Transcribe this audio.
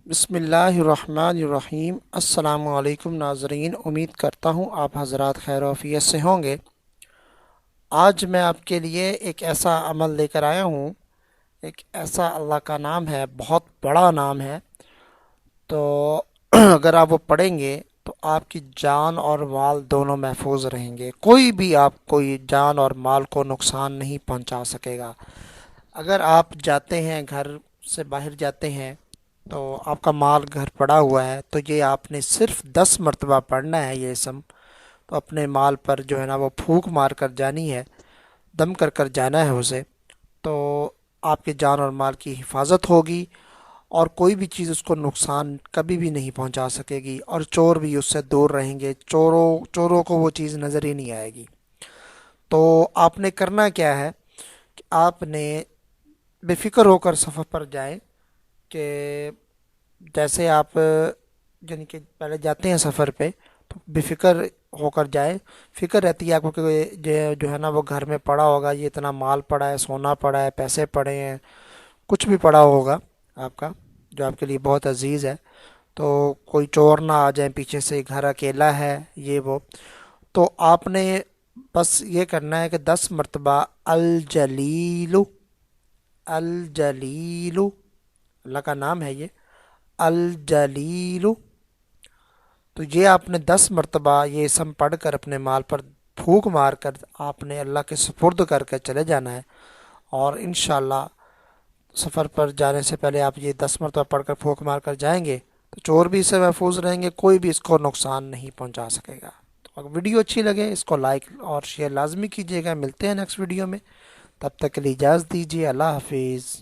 बिस्मिल्लाहिर्रहमानिर्रहीम। अस्सलामु अलैकुम नाज़रीन, उम्मीद करता हूँ आप हजरात खैर आफियत से होंगे। आज मैं आपके लिए एक ऐसा अमल लेकर आया हूँ, एक ऐसा अल्लाह का नाम है, बहुत बड़ा नाम है। तो अगर आप वो पढ़ेंगे तो आपकी जान और माल दोनों महफूज रहेंगे। कोई भी आपको ये जान और माल को नुकसान नहीं पहुंचा सकेगा। अगर आप जाते हैं, घर से बाहर जाते हैं, तो आपका माल घर पड़ा हुआ है, तो ये आपने सिर्फ 10 मरतबा पढ़ना है ये इसम। तो अपने माल पर जो है ना वो फूंक मार कर जानी है, दम कर कर जाना है उसे। तो आपके जान और माल की हिफाजत होगी और कोई भी चीज़ उसको नुकसान कभी भी नहीं पहुंचा सकेगी, और चोर भी उससे दूर रहेंगे। चोरों को वो चीज़ नज़र ही नहीं आएगी। तो आपने करना क्या है कि आपने बेफिक्र होकर सफ़र पर जाएं, कि जैसे आप यानी कि पहले जाते हैं सफ़र पे, तो बेफिक्र होकर जाए। फिक्र रहती है आपको कि ये जो है ना वो घर में पड़ा होगा, ये इतना माल पड़ा है, सोना पड़ा है, पैसे पड़े हैं, कुछ भी पड़ा होगा आपका जो आपके लिए बहुत अजीज़ है। तो कोई चोर ना आ जाए पीछे से, घर अकेला है, ये वो। तो आपने बस ये करना है कि 10 मरतबा अल जलीलु, अल जलीलु, अल्लाह का नाम है ये, अल जलीलु। तो ये आपने 10 मरतबा ये सम पढ़ कर अपने माल पर फूंक मार कर आपने अल्लाह के सुपुर्द करके चले जाना है। और इंशाल्लाह सफ़र पर जाने से पहले आप ये 10 मरतबा पढ़ कर फूंक मार कर जाएंगे, तो चोर भी इससे महफूज रहेंगे, कोई भी इसको नुकसान नहीं पहुंचा सकेगा। तो अगर वीडियो अच्छी लगे इसको लाइक और शेयर लाजमी कीजिएगा। मिलते हैं नेक्स्ट वीडियो में, तब तक के लिए इजाज़त दीजिए। अल्लाह हाफिज़।